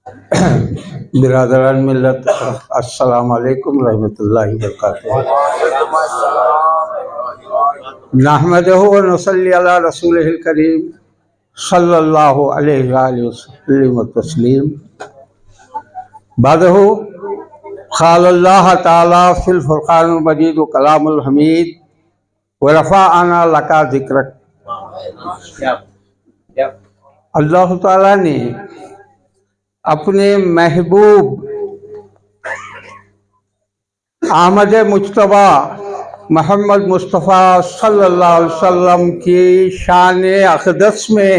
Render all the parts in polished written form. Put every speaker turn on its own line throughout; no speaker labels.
برادران ملت، السلام علیکم ورحمۃ اللہ وبرکاتہ۔ نحمدہ و نصلی علی رسولہ الکریم صلی اللہ علیہ وآلہ وسلم تسلیم۔ بعدہ قال اللہ تعالیٰ فی الفرقان المجید و کلام الحمید ورفعنا لک ذکرک۔ اللہ تعالیٰ نے اپنے محبوب احمد مجتبیٰ محمد مصطفیٰ صلی اللہ علیہ وسلم کی شان اقدس میں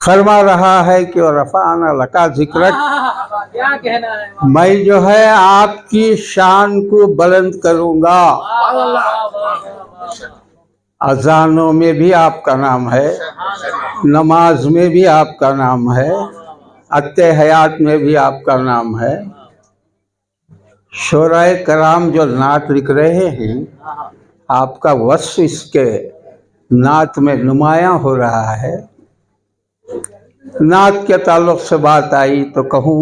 فرما رہا ہے کہ رفعنا لک ذکرک، میں جو ہے آپ کی شان کو بلند کروں گا۔ اذانوں میں بھی آپ کا نام ہے، نماز میں بھی آپ کا نام ہے، اتحیات میں بھی آپ کا نام ہے۔ شعراء کرام جو نعت لکھ رہے ہیں، آپ کا وصف اس کے نعت میں نمایاں ہو رہا ہے۔ نعت کے تعلق سے بات آئی تو کہوں،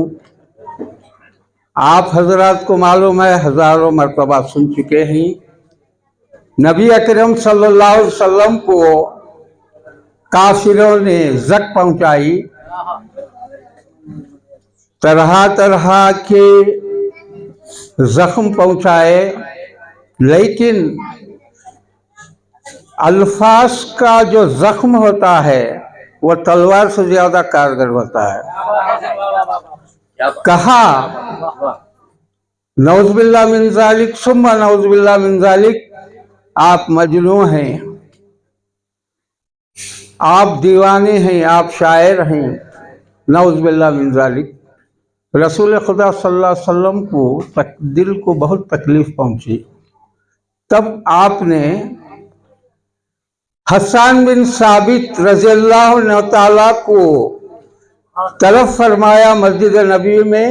آپ حضرات کو معلوم ہے، ہزاروں مرتبہ سن چکے ہیں، نبی اکرم صلی اللہ علیہ وسلم کو کافروں نے زک پہنچائی، طرح طرح کے زخم پہنچائے، لیکن الفاظ کا جو زخم ہوتا ہے وہ تلوار سے زیادہ کارگر ہوتا ہے۔ کہا نعوذ باللہ من ذالک ثم نعوذ باللہ من ذالک، آپ مجنون ہیں، آپ دیوانے ہیں، آپ شاعر ہیں، نعوذ باللہ من ذالک۔ رسول خدا صلی اللہ علیہ وسلم کو دل کو بہت تکلیف پہنچی، تب آپ نے حسان بن ثابت رضی اللہ عنہ تعالیٰ کو طلب فرمایا مسجد نبی میں،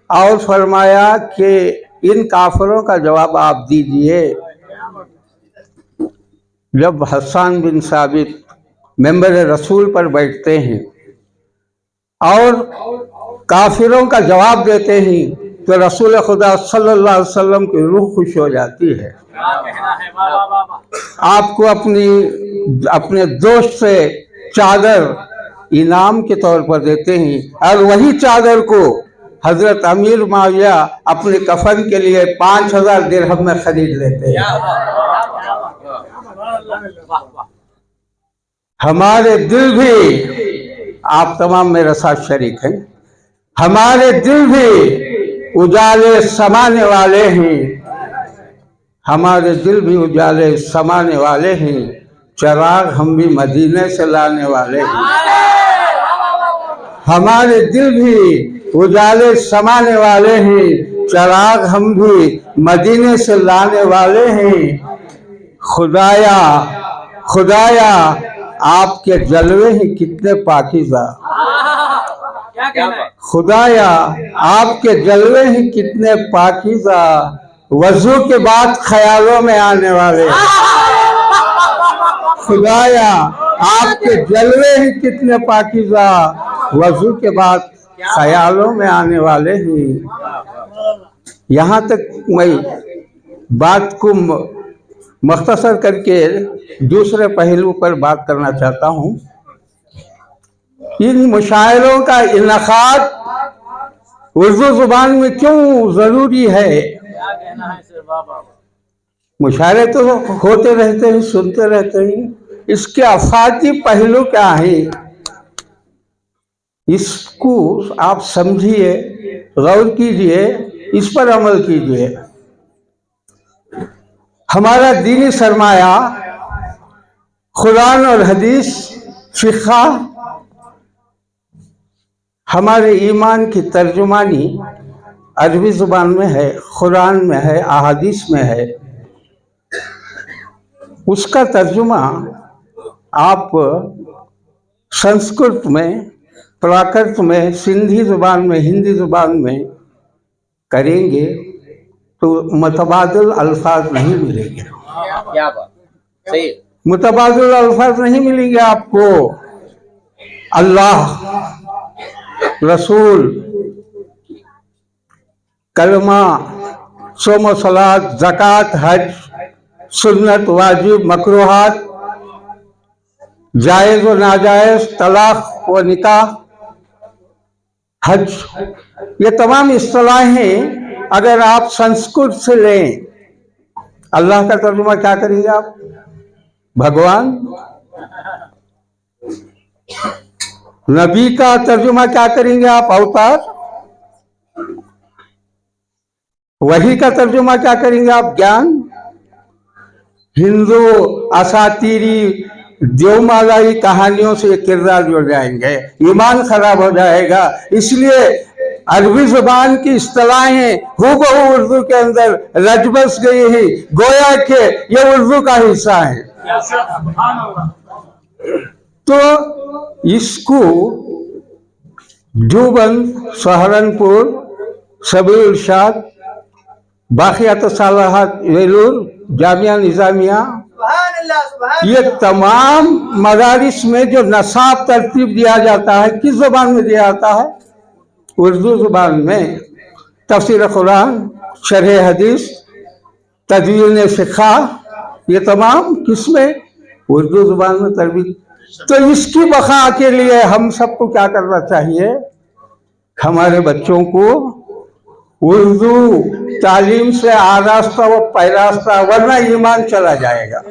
اور فرمایا کہ ان کافروں کا جواب آپ دیجئے۔ جب حسان بن ثابت ممبر رسول پر بیٹھتے ہیں اور کافروں کا جواب دیتے ہیں تو رسول خدا صلی اللہ علیہ وسلم کی روح خوش ہو جاتی ہے۔ آپ کو اپنے دوست سے چادر انعام کے طور پر دیتے ہیں، اور وہی چادر کو حضرت امیر معاویہ اپنے کفن کے لیے 5000 درہم میں خرید لیتے ہیں۔ ہمارے دل بھی، آپ تمام میرے ساتھ شریک ہیں، ہمارے دل بھی اجالے سمانے والے ہیں، ہمارے دل بھی اجالے سمانے والے ہیں، چراغ ہم بھی مدینے سے لانے والے ہیں۔ ہمارے دل بھی اجالے سمانے والے ہیں، چراغ ہم بھی مدینے سے لانے والے ہیں۔ خدایا خدایا آپ کے جلوے ہیں کتنے پاکیزہ، خدایا آپ کے جلوے ہیں کتنے پاکیزہ، وضو کے بعد خیالوں میں آنے والے ہیں۔ خدایا آپ کے جلوے ہیں کتنے پاکیزہ، وضو کے بعد خیالوں میں آنے والے ہیں۔ یہاں تک میں بات کو مختصر کر کے دوسرے پہلو پر بات کرنا چاہتا ہوں۔ ان مشاعروں کا انعقاد اردو زبان میں کیوں ضروری ہے؟ مشاعرے تو ہوتے رہتے ہیں، سنتے رہتے ہیں، اس کے افاقی پہلو کیا ہیں؟ اس کو آپ سمجھیے، غور کیجئے، اس پر عمل کیجئے۔ ہمارا دینی سرمایہ قرآن اور حدیث، فقہ، ہمارے ایمان کی ترجمانی عربی زبان میں ہے، قرآن میں ہے، احادیث میں ہے۔ اس کا ترجمہ آپ سنسکرت میں، پراکرت میں، سندھی زبان میں، ہندی زبان میں کریں گے تو متبادل الفاظ نہیں ملیں گے، متبادل الفاظ نہیں ملیں گے آپ کو۔ اللہ रसूल, कलमा, सोम सलात, ज़कात, हज, सुन्नत, वाजिब, मकरूहात, जायज़ व नाजायज़, तलाक व निकाह, हज, ये तमाम इस्तिलाहें अगर आप संस्कृत से लें, अल्लाह का तर्जुमा क्या करेंगे आप? भगवान। नबी का तर्जुमा क्या करेंगे आप? अवतार। वही का तर्जुमा क्या करेंगे आप? ज्ञान। हिंदू असातीरी देवमालाई कहानियों से किरदार जुड़ जाएंगे, ईमान खराब हो जाएगा। इसलिए अरबी जुबान की इस्तिलाहें हूबहू उर्दू के अंदर रच बस गई है, गोया के ये उर्दू का हिस्सा है। तो इसको देवबंद, सहारनपुर, सबील इरशाद, बाक़ियात सालाहत वेलूर, जामिया निज़ामिया, ये तमाम मदारिस में जो नसाब तरतीब दिया जाता है, किस ज़बान में दिया जाता है? उर्दू ज़बान में। तफसीर कुरान, शरह हदीस, तदवीन फ़िक़्ह, ये तमाम किसमें? उर्दू ज़बान में तरबीत। तो इसकी बका के लिए हम सबको क्या करना चाहिए? हमारे बच्चों को उर्दू तालीम से आरास्ता व पैरास्ता, वरना ईमान चला जाएगा।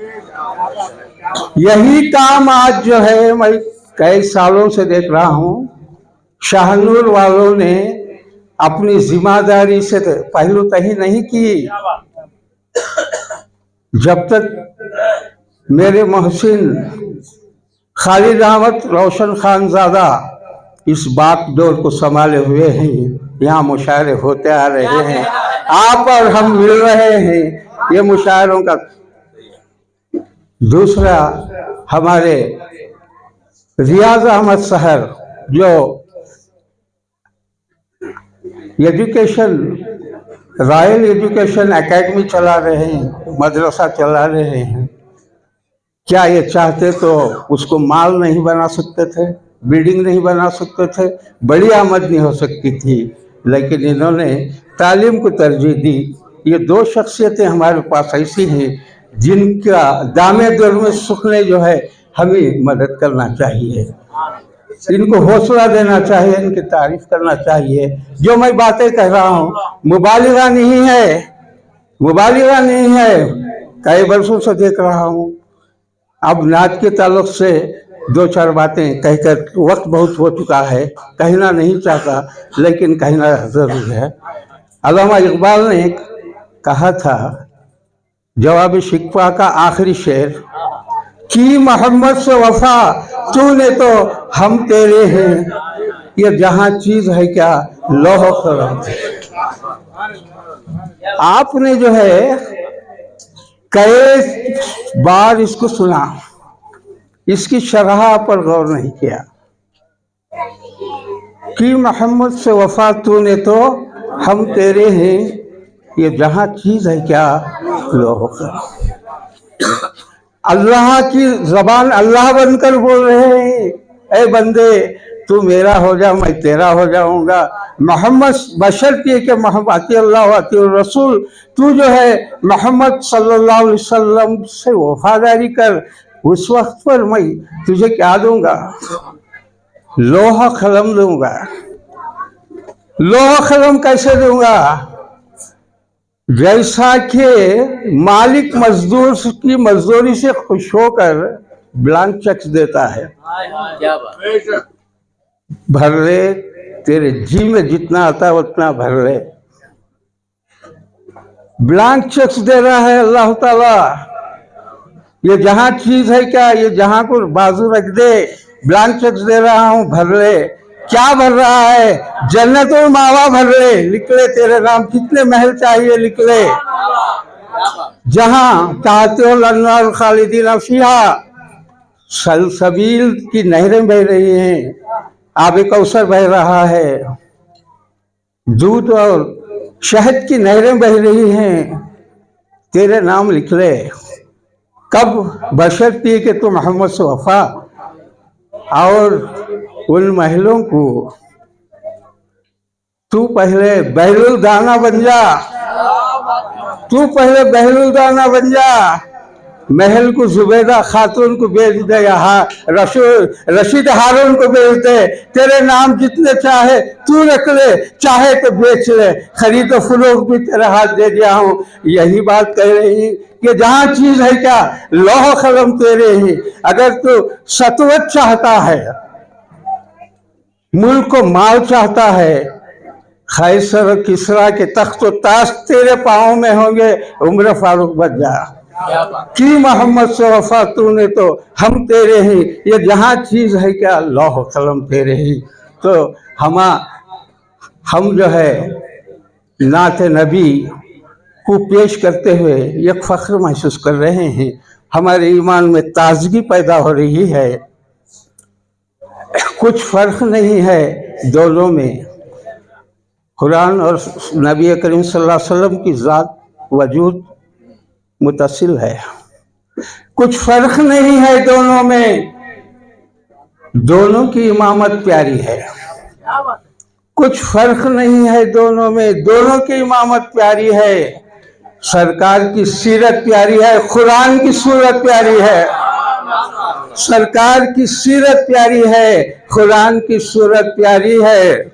यही काम आज जो है मैं कई सालों से देख रहा हूँ, शाहनूर वालों ने अपनी जिम्मेदारी से पहलू तही नहीं की। जब तक मेरे मोहसिन खालिद अहमद रोशन खानजादा इस बागडोर को संभाले हुए हैं, यहाँ मुशायरे होते आ रहे हैं, आप और हम मिल रहे हैं, ये मुशायरों का। दूसरा, हमारे रियाज अहमद सहर जो एजुकेशन, रॉयल एजुकेशन एकेडमी चला रहे हैं, मदरसा चला रहे हैं, क्या ये चाहते तो उसको माल नहीं बना सकते थे, बिल्डिंग नहीं बना सकते थे, बड़ी आमदनी हो सकती थी, लेकिन इन्होंने तालीम को तरजीह दी। ये दो शख्सियतें हमारे पास ऐसी हैं जिनका दामे दर में सुखने जो है हमें मदद करना चाहिए, इनको हौसला देना चाहिए, इनकी तारीफ करना चाहिए। जो मैं बातें कह रहा हूँ मुबालिगा नहीं है, मुबालिगा नहीं है, कई वर्षों से देख रहा हूँ। अब नात के ताल्लुक से दो चार बातें कहकर वक्त बहुत हो चुका है, कहना नहीं चाहता लेकिन कहना जरूर है। अल्लामा इकबाल ने कहा था जवाब शिकवा का आखिरी शेर, कि मोहम्मद से वफा तूने तो हम तेरे हैं, ये जहां चीज है क्या लौह कलम। आपने जो है कई बार इसको सुना, इसकी शरह पर गौर नहीं किया कि मोहम्मद से वफा तूने तो हम तेरे हैं, ये जहां चीज है क्या लौह कलम। अल्लाह की जबान अल्लाह बनकर बोल रहे हैं, ऐ बंदे तू मेरा हो जा मैं तेरा हो जाऊंगा। मोहम्मद बशर्ते कि मोहब्बत अल्लाह रसूल, तू जो है मोहम्मद सल्लल्लाहु अलैहि वसल्लम से वफादारी कर, उस वक्त पर मैं तुझे क्या दूंगा? लोहा कलम दूंगा। लोहा कलम कैसे दूंगा? जैसा कि मालिक मजदूर की मजदूरी से खुश होकर ब्लैंक चेक देता है, भर ले, तेरे जी में जितना आता है उतना भर ले। ब्लैंक चेक्स दे रहा है अल्लाह ताला, ये जहां चीज है क्या, ये जहां को बाजू रख दे, ब्लैंक चेक्स दे रहा हूं भर ले। क्या भर रहा है? जन्नतुल मावा भर ले, लिख ले तेरे नाम, कितने महल चाहिए लिख ले। जहां ताहतुल अन्वार खालिदीन फीहा, सलसबील की नहरें बह रही हैं, आब कौसर बह रहा है, दूध और शहद की नहरें बह रही हैं, तेरे नाम लिख ले। कब? बशर्ते कि तू मोहम्मद से वफा और उन महलों को तू पहले बहलुल दाना बन जा, तू पहले बहलुल दाना बन जा, महल को जुबैदा खातून को बेच दे, यहाँ रशीद हारून को बेच दे, तेरे नाम जितने चाहे तू रख ले, चाहे तो बेच ले, खरीद फरोख्त भी तेरे हाथ दे दिया हूँ। यही बात कह रही कि जहाँ चीज है क्या, लौह कलम तेरे ही। अगर तू सतवत चाहता है, मुल्क को माल चाहता है, खैसर और किसरा के तख्त व ताज तेरे पाँव में होंगे, उम्र फारूक बच जा कि मोहम्मद से वफा तूने तो हम तेरे ही। ये जहाँ चीज है क्या, लौह कलम तेरे ही। तो हम जो है नात नबी को पेश करते हुए एक फख्र महसूस कर रहे हैं, हमारे ईमान में ताजगी पैदा हो रही है। कुछ फर्क नहीं है दोनों में, कुरान और नबी करीम सल्लल्लाहु अलैहि वसल्लम की ज़ात वजूद मुतसिल है। कुछ फर्क नहीं है दोनों में, दोनों की इमामत प्यारी है। कुछ फर्क नहीं है दोनों में, दोनों की इमामत प्यारी है। सरकार की सीरत प्यारी है, कुरान की सूरत प्यारी है। सरकार की सीरत प्यारी है, कुरान की सूरत प्यारी है।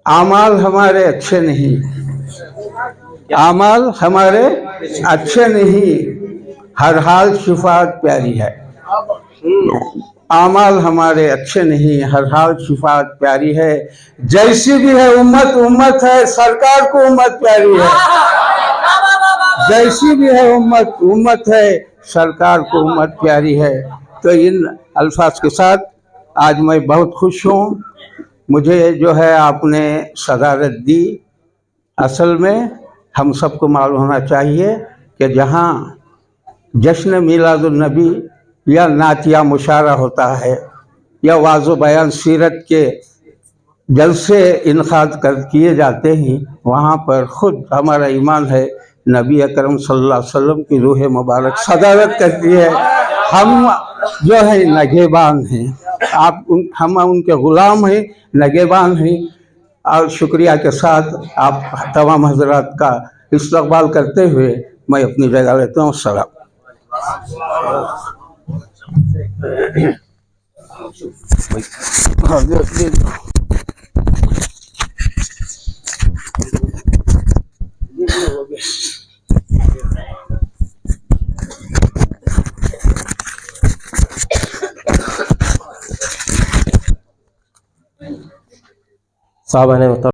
आमाल हमारे अच्छे नहीं, आमाल हमारे अच्छे नहीं, हर हाल शिफात प्यारी है। आमाल हमारे अच्छे नहीं, हर हाल शिफात प्यारी है। जैसी भी है उम्मत, उम्मत है, सरकार को उम्मत प्यारी है। जैसी भी है उम्मत, उम्मत है, सरकार को उम्मत प्यारी है। तो इन अल्फाज के साथ आज मैं बहुत खुश हूँ। मुझे जो है आपने सदारत दी। असल में हम सबको मालूम होना चाहिए कि जहाँ जश्न मीलादुन नबी या नातिया मुशारा होता है या वाज़ो बयान सीरत के जलसे इनकाद किए जाते हैं, वहाँ पर ख़ुद हमारा ईमान है नबी अकरम सल्लल्लाहु अलैहि वसल्लम की रूह मुबारक सदारत करती है। हम जो है नगेबान हैं, हम उनके ग़ुलाम हैं, नगेबान हैं। और शुक्रिया के साथ आप तमाम हजरात का इस्तकबाल करते हुए मैं अपनी जगह लेता हूँ। सलाम।
साहब ने